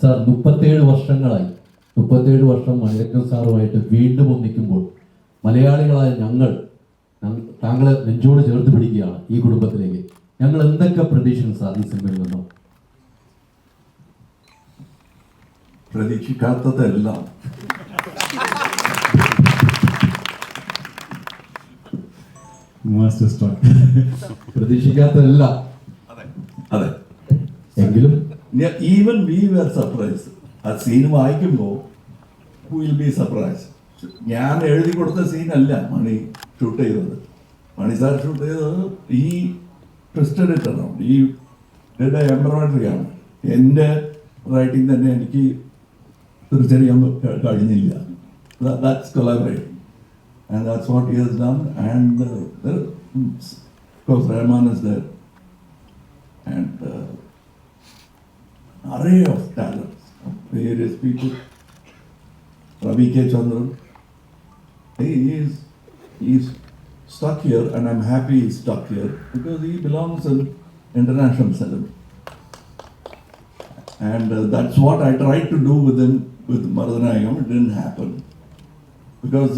Sir 37 വർഷങ്ങളായി 37 വർഷം മണിരത്നം സാറുമായിട്ട് വീണ്ടും ഒന്നിക്കുമ്പോൾ മലയാളികളായ ഞങ്ങൾ താങ്കളെ നെഞ്ചോട് ചേർത്ത് പിടിക്കുകയാണ് ഈ കുടുംബത്തിലേക്ക്. ഞങ്ങൾ എന്തൊക്കെ പ്രതീക്ഷിക്കുന്നു സാർ ഈ സിനിമയിൽ നിന്നും? പ്രതീക്ഷിക്കാത്തതെല്ലാം പ്രതീക്ഷിക്കാത്തതെല്ലാം അതെ. എങ്കിലും ഈവൻ വി വെർ സർപ്രൈസ്. ആ സീൻ വായിക്കുമ്പോൾ വിൽ ബി സർപ്രൈസ്. ഞാൻ എഴുതി കൊടുത്ത സീനല്ല മണി ഷൂട്ട് ചെയ്തത്. മണി സാർ ഷൂട്ട് ചെയ്തത് ഈ ട്വിസ്റ്റഡ് ഇട്ടണം, ഈ എംബ്രോയിഡറി ആണ്. എൻ്റെ റൈറ്റിംഗ് തന്നെ എനിക്ക് തിരിച്ചറിയാൻ കഴിഞ്ഞില്ല. That's collaborating, and that's what he has done. And of course Rahman is there, and array of talents, various people. Ravi K. Chandran, he's stuck here, and I'm happy he's stuck here because he belongs in international cinema. And that's what I tried to do with him with Marudanayagam. It didn't happen because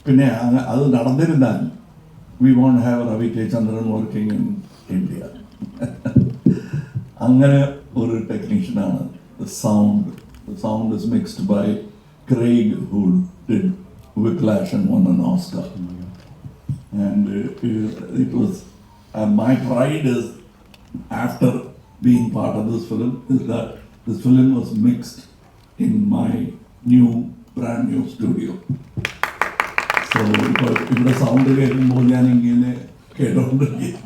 പിന്നെ അത് നടന്നിരുന്നാൽ we won't have Ravi K. Chandran working in India. അങ്ങനെ ഒരു ടെക്നീഷ്യനാണ്. The sound is mixed by Craig, who did Whiplash and won an Oscar. And it was my pride is, after being part of this film, is that this film was mixed in my brand new studio. So ഇവിടെ sound കേൾക്കുമ്പോൾ ഞാൻ ഇങ്ങനെ കേട്ടോണ്ടിരിക്കും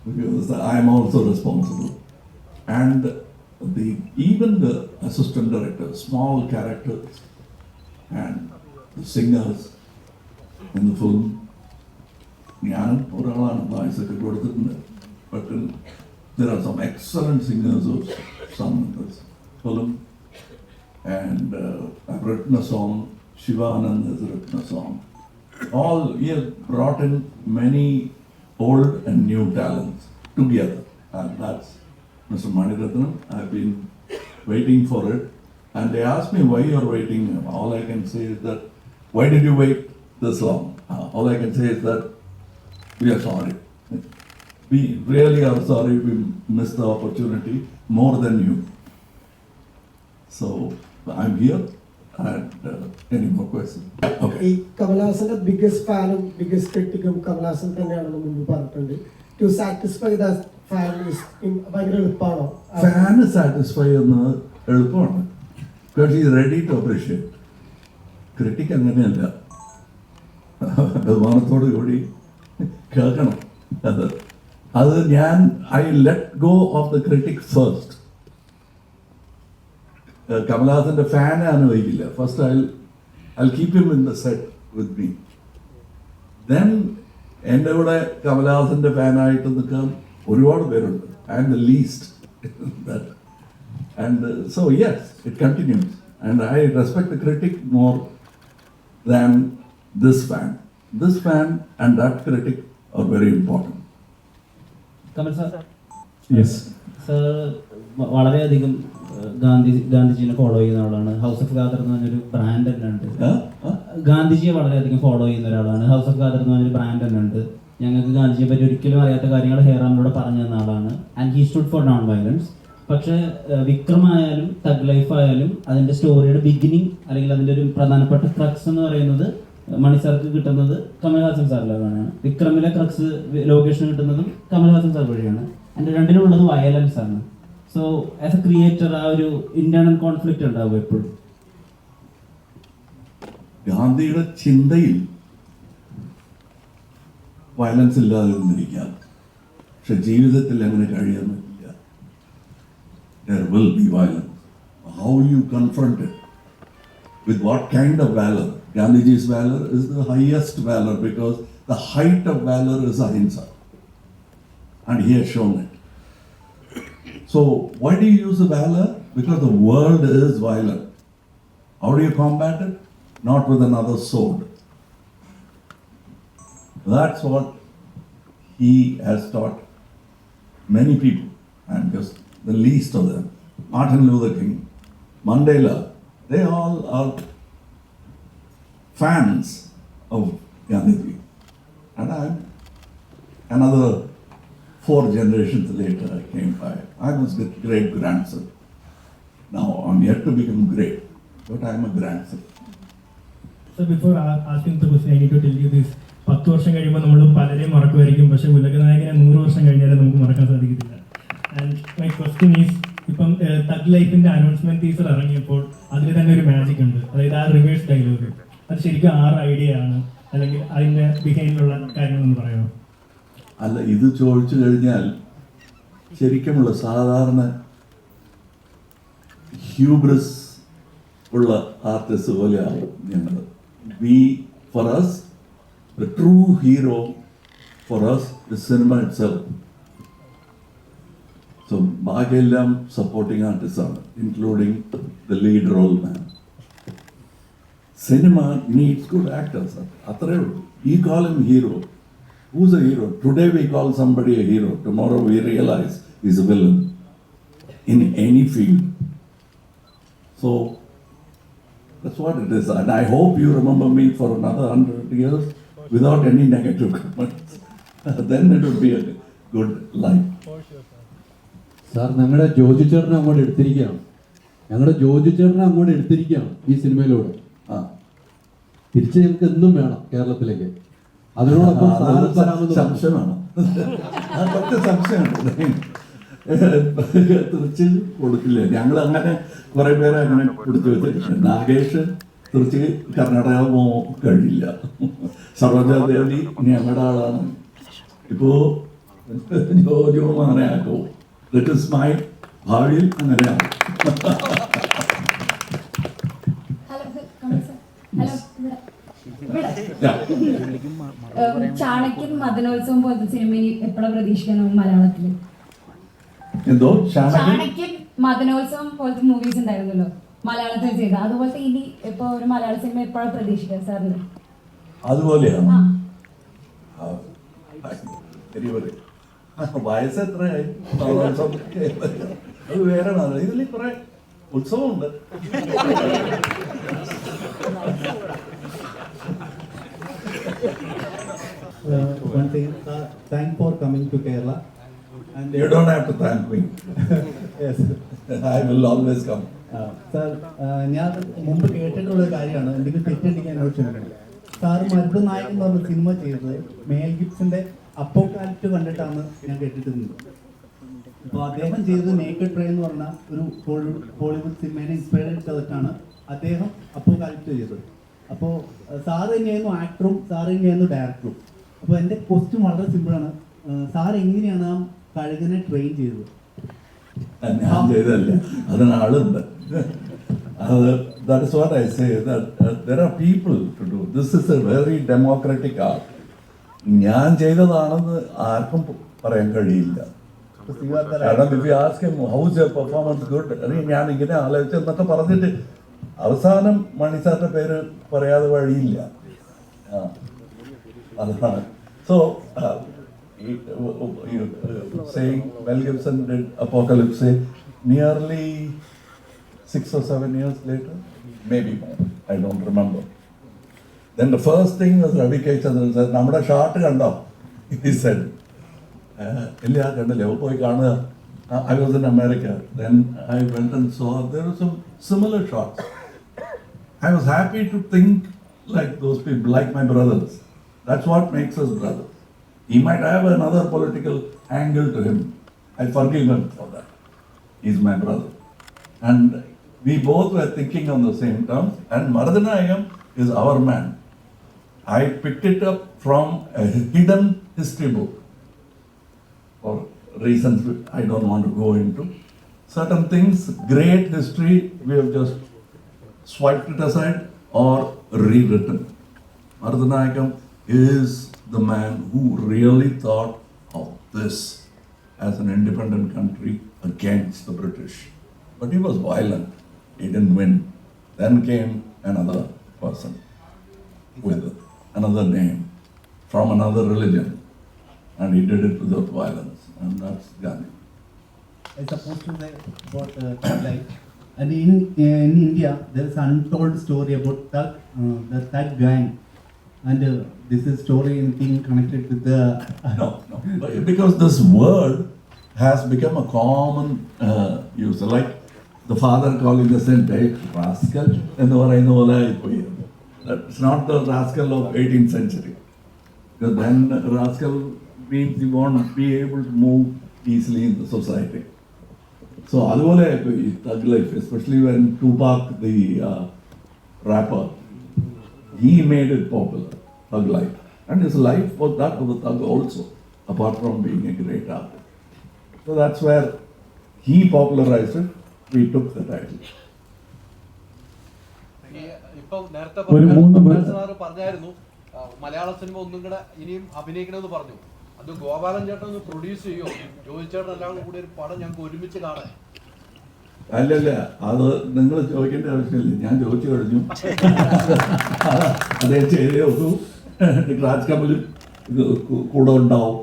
because I am also responsible. And even the assistant director, small characters and the singers in the film, ഞാനും ഒരാളാണ് വായിച്ചൊക്കെ കൊടുത്തിട്ടുണ്ട്. But there are some excellent singers of some in this film. And I've written a song, Shivanand has written a song. We have brought in many old and new talents together. And that's Mr. Maniratnam. I've been waiting for it. And they asked me why you're waiting. All I can say is that, why did you wait this long? All I can say is that we are sorry. We really are sorry we missed the opportunity more than you. So I'm here. And any more questions? Okay. ഈ കമൽഹാസന്റെ biggest ഫാനും biggest ക്രിട്ടിക്കും Kamal Haasan തന്നെയാണെന്ന് മുമ്പ് പറഞ്ഞിട്ടുണ്ട്. To satisfy the fan ഭയങ്കര എളുപ്പമാണോ? Fan satisfy ചെയ്യുന്നത് എളുപ്പമാണ്. Because is ready to appreciate. Critic അങ്ങനെയല്ല, ബഹുമാനത്തോടു കൂടി കേൾക്കണം. അത് ഞാൻ I let go of the critic first. കമൽഹാസന്റെ ഫാനെ അനുഭവിക്കില്ല. First I keep him in the set with me. Then എൻ്റെ കൂടെ കമൽഹാസന്റെ ഫാനായിട്ട് നിൽക്കാൻ ഒരുപാട് പേരുണ്ട്. I am the least. And so yes, it continues. And I respect the critic more than this fan. This fan and that critic are very important. Kamal sir, yes sir വളരെയധികം ഗാന്ധിജിനെ follow ചെയ്യുന്ന ആളാണ്. ഹൗസ് ഓഫ് ഖാദർ എന്ന് പറഞ്ഞൊരു brand തന്നെ ഉണ്ട്. ഗാന്ധിജിയെ വളരെയധികം follow ചെയ്യുന്ന ഒരാളാണ്. ഹൗസ് ഓഫ് ഖാദർ എന്ന് പറഞ്ഞൊരു ബ്രാൻഡ് തന്നെ ഉണ്ട്. ഞങ്ങൾക്ക് ഗാന്ധിജിയെ പറ്റി ഒരിക്കലും അറിയാത്ത കാര്യങ്ങൾ ഹേറാമിലൂടെ പറഞ്ഞു തന്ന ആളാണ്. And he stood four non violence. പക്ഷേ വിക്രം ആയാലും തഗ് ലൈഫ് ആയാലും അതിൻ്റെ സ്റ്റോറിയുടെ ബിഗിനിങ് അല്ലെങ്കിൽ അതിൻ്റെ ഒരു പ്രധാനപ്പെട്ട ക്രക്സ് എന്ന് പറയുന്നത് മണി സാർക്ക് കിട്ടുന്നത് കമൽഹാസൻ സാറിലാണ്. വിക്രമിലെ ക്രക്സ് ലൊക്കേഷൻ കിട്ടുന്നതും കമൽഹാസൻ സാർ വഴിയാണ്. എൻ്റെ രണ്ടിലുള്ളത് വയലൻസ് ആണ്. സോ ആസ് എ ക്രിയേറ്റർ ആ ഒരു ഇന്റേണൽ കോൺഫ്ലിക്റ്റ് ഉണ്ടാവും എപ്പോഴും. ഗാന്ധിയുടെ ചിന്തയിൽ വയലൻസ് ഇല്ലാതിരുന്നിരിക്കാം, പക്ഷെ ജീവിതത്തിൽ അങ്ങനെ കഴിയാൻ പറ്റില്ല. There will be violence. How you confront it? With what kind of valor? Gandhiji's valor is the highest valor because the height of valor is ahimsa. And he has shown it. So why do you use the valor? Because the world is violent. How do you combat it? Not with another sword. That's what he has taught many people. And just the least of them, Martin Luther King, Mandela, they all are fans of Gandhiji. And I'm another 4 generations later I came by. I was the great grandson. Now I'm yet to become great, but I'm a grandson. So before asking the question, I need to tell you this. 10 വർഷം കഴിയുമ്പോൾ നമ്മൾ പലരെയും മറക്കുമായിരിക്കും, പക്ഷേ ഉലകനായകനെ 100 വർഷം കഴിഞ്ഞാലും നമുക്ക് മറക്കാൻ സാധിക്കത്തില്ല. ആൻഡ് മൈ ക്വസ്റ്റ്യൻ ഈസ്, ഇപ്പം തഗ് ലൈഫിന്റെ അനൗൺസ്മെന്റ് ടീസർ ഇറങ്ങിയപ്പോൾ അതിൽ തന്നെ ഒരു മാജിക് ഉണ്ട്, അതായത് ആ റിവേഴ്സ് ഡയലോഗ്. അത് ശരിക്കും ആറ് ഐഡിയ ആണ്, അല്ലെങ്കിൽ അതിന്റെ ബിഹൈൻഡിലുള്ള കാര്യങ്ങളൊന്ന് പറയാമോ? അല്ല, ഇത് ചോദിച്ചു കഴിഞ്ഞാൽ ശരിക്കുമുള്ള സാധാരണ ഹ്യൂബ്രസ് ഉള്ള ആർട്ടിസ്റ്റ് പോലെയാവും ഞങ്ങൾ. For us, the true hero for us is cinema itself. So ബാക്കിയെല്ലാം സപ്പോർട്ടിംഗ് ആർട്ടിസ്റ്റ് ആണ്, including the lead role man. Cinema needs good actors. അത്രയേ ഉള്ളൂ. You call him hero. Who's a hero? Today we call somebody a hero. Tomorrow we realize he's a villain in any field. So that's what it is. And I hope you remember me for another 100 years without any negative comments. Then it would be a good life. Sir, ഞങ്ങളുടെ ജോജു ചേട്ടനെ അങ്ങോട്ട് എടുത്തിരിക്കുകയാണ്. ഈ സിനിമയിലൂടെ തിരിച്ച് ഞങ്ങൾക്ക് എന്നും വേണം കേരളത്തിലേക്ക്. അതിനോടൊപ്പം സംശയമാണ്, കുറച്ച് സംശയമുണ്ട്. തിരിച്ച് കൊടുക്കില്ല. ഞങ്ങൾ അങ്ങനെ കുറെ പേരെ അങ്ങനെ കൊടുത്തു വെച്ചിട്ടുണ്ട്. നാഗേഷ് തിരിച്ച് കർണാടക പോകാൻ കഴിയില്ല. സരോജാദേവി ഞങ്ങളുടെ ആളാണ്. ഇപ്പോ ജോജോ അങ്ങനെ ആക്കോ. ദറ്റ് ഇസ് മൈ ഭാവിയിൽ അങ്ങനെയാണ്. ചാണക്യൻ മദനോത്സവം പോലത്തെ സിനിമ ഇനി എപ്പോഴാണ് പ്രതീക്ഷിക്കണം മലയാളത്തിൽ? എന്തോ ചാണക്യൻ മദനോത്സവം പോലത്തെ മൂവീസ് ഉണ്ടായിരുന്നല്ലോ മലയാളത്തിൽ ചെയ്ത, അതുപോലത്തെ ഇനി ഇപ്പൊ ഒരു മലയാള സിനിമ എപ്പോഴാണ് പ്രതീക്ഷിക്കുക സാറിന്? അതുപോലെയാണ്. വയസ്സ് എത്രയായി? അത് വേറെ ഇതിൽ കുറെ ഉത്സവമുണ്ട്. One thing, thank for coming to Kerala. And You don't have to thank me. yes, I will always come. sir, ഞാൻ മുമ്പ് കേട്ടിട്ടുള്ള കാര്യമാണ്, എന്തെങ്കിലും തെറ്റെടുക്കാൻ എന്നോട് ക്ഷമിക്കണം. സാർ മരുന്നായകൻ എന്ന് പറഞ്ഞ സിനിമ ചെയ്തത് മേൽ ഗിബ്സന്റെ അപ്പോകാലിപ്റ്റ് കണ്ടിട്ടാണ് ഞാൻ കേട്ടിട്ടുണ്ട്. അപ്പോൾ അദ്ദേഹം ചെയ്തത് നേക്കഡ് പ്രേ എന്ന് പറഞ്ഞ ഒരു ഹോളിവുഡ് സിനിമേനെ ഇൻസ്പയർ ചെയ്തിട്ടാണ് അദ്ദേഹം അപ്പോകാലിപ്റ്റ് ചെയ്തത്. അപ്പോൾ സാറ് തന്നെയായിരുന്നു ആക്ടറും സാറ് തന്നെയായിരുന്നു ഡയറക്ടറും. അപ്പോൾ എൻ്റെ ക്വസ്റ്റ്യൻ വളരെ സിമ്പിളാണ്, സാർ എങ്ങനെയാണ് ആ കഴുകനെ ട്രെയിൻ ചെയ്തത്? ഞാൻ ചെയ്തല്ല, അതിന് ആളുണ്ട്. That is what I say, that there are people to do. This is a very democratic art. ഞാൻ ചെയ്തതാണെന്ന് ആർക്കും പറയാൻ കഴിയില്ല. കാരണം if you ask him how is your performance good, ഞാൻ ഇങ്ങനെ ആലോചിച്ചെന്നൊക്കെ പറഞ്ഞിട്ട് അവസാനം മണിസാറിന്റെ പേര് പറയാതെ വഴിയില്ല. അതാണ്. So saying Mel Gibson did Apocalypse nearly 6 or 7 years later, maybe more, I don't remember. Then the first thing was Ravi K. Chandran said, "Namada shot kando," he said. Illa kandile poi kanuga. I was in America. Then I went and saw there were some similar shots. I was happy to think like those people, like my brothers. That's what makes us brothers. He might have another political angle to him. I forgive him for that. He's my brother. And we both were thinking on the same terms. And Maradhanayam is our man. I picked it up from a hidden history book. For reasons I don't want to go into. Certain things, great history, we have just swiped it aside or rewritten. Maradhanayam is the man who really thought of this as an independent country against the British. But he was violent. He didn't win. Then came another person with another name from another religion, and he did it without violence, and that's Gandhi. I suppose to say about like And in India, there is an untold story about the Thug gang, and this is story anything connected with the. No. Because this word has become a common use. Like the father calling the son, "Hey, rascal," എന്ന് പറയുന്ന പോലെ ആയിപ്പോയി. That's not the rascal of 18th century. Because then rascal means you won't be able to move easily in the society. So അതുപോലെ ഈ thug life, especially when Tupac, the rapper, he made it popular, thug life. And his life was that of a thug also, apart from being a great artist. So that's where he popularized it. We took the title. ഇപ്പൊ നേരത്തെ ഒരു മൂന്ന് പേര് പറഞ്ഞായിരുന്നു മലയാള cinema ഒന്നും കൂടെ ഇനിയും അഭിനയിക്കണമെന്ന് പറഞ്ഞു. അത് ഗോപാലൻ ചേട്ടൻ ഒന്ന് പ്രൊഡ്യൂസ് ചെയ്യോ? ജോയി ചേട്ടൻ എല്ലാം കൂടി ഒരു പടം ഞങ്ങൾക്ക് ഒരുമിച്ച് കാണാൻ. അല്ലല്ല, അത് നിങ്ങൾ ചോദിക്കേണ്ട ആവശ്യമില്ല, ഞാൻ ചോദിച്ചു കഴിഞ്ഞു. അതേ ചെയ്തേ ഒന്നു രാജ് കമലും കൂടെ ഉണ്ടാവും.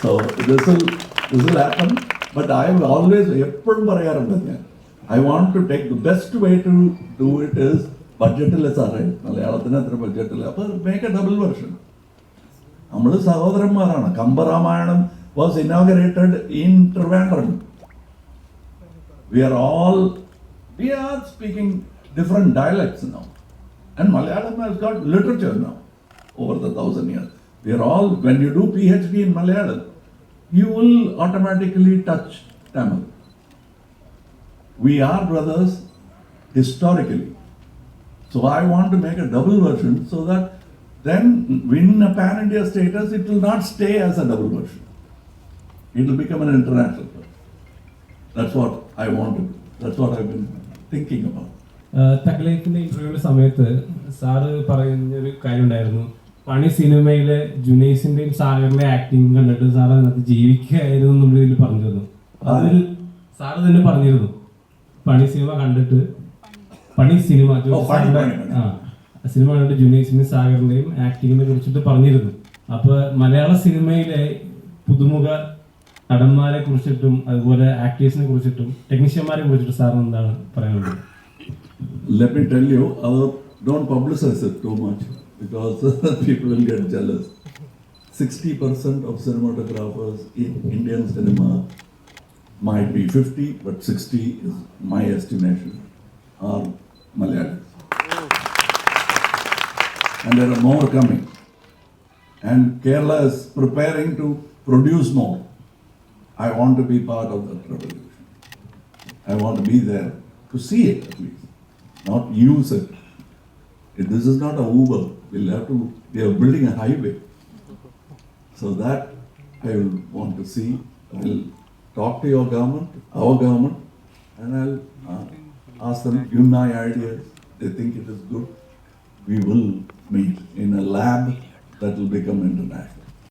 So this will happen. But I always എപ്പോഴും പറയാറുണ്ട് ഞാൻ, I want to take the best way to do it is ബഡ്ജറ്റില്ല സാറേ, മലയാളത്തിന് അത്ര ബഡ്ജറ്റില്ല, അപ്പോൾ മേക്ക് എ ഡബിൾ വെർഷൻ. നമ്മൾ സഹോദരന്മാരാണ്. Kambaramayanam was inaugurated in Trivandrum. We are speaking different dialects now. And Malayalam has got literature now over the 1,000 years. We are all, when you do PhD in Malayalam, you will automatically touch Tamil. We are brothers historically. So I want to make a double version so that then win a pan-India status, it will not stay as a double version. It will become an international version. That's what I want to do. That's what I've been thinking about. തക്ലൈഫിന്റെ ഇന്റർവ്യൂവിന്റെ സമയത്ത് sir പറയുന്നൊരു കാര്യം ഉണ്ടായിരുന്നു, പണി സിനിമയിലെ ജുനൈസിന്റെയും സാഗറിന്റെ acting കണ്ടിട്ട് sir അതിനകത്ത് ജീവിക്കുകയായിരുന്നു എന്നുള്ള ഇതിൽ പറഞ്ഞിരുന്നു. അതൊരു സാറ് തന്നെ പറഞ്ഞിരുന്നു, പണി സിനിമ കണ്ടിട്ട് സിനിമ കണ്ടിട്ട് ജുനൈസിന്റെയും സാഗറിന്റെയും ആക്ടിങ്ങിനെ കുറിച്ചിട്ട് പറഞ്ഞിരുന്നു. അപ്പൊ മലയാള സിനിമയിലെ പുതുമുഖ നടന്മാരെ കുറിച്ചിട്ടും അതുപോലെ ആക്ടേഴ്സിനെ കുറിച്ചിട്ടും ടെക്നീഷ്യന്മാരെ കുറിച്ചിട്ടും സാറിന് എന്താണ് പറയാനുള്ളത്? Let me tell you, don't publicize it too much because people will get jealous. 60% of cinematographers in Indian cinema might be 50, but 60 is my estimation, are Malayalis. And there are more coming. And Kerala is preparing to produce more. I want to be part of that revolution. I want to be there to see it at least, not use it. This is not a Uber. We are building a highway. So that I will want to see. I will talk to your government, our government, and I'll ask them, give my ideas. They think it is good. We will meet in a lab that will become international.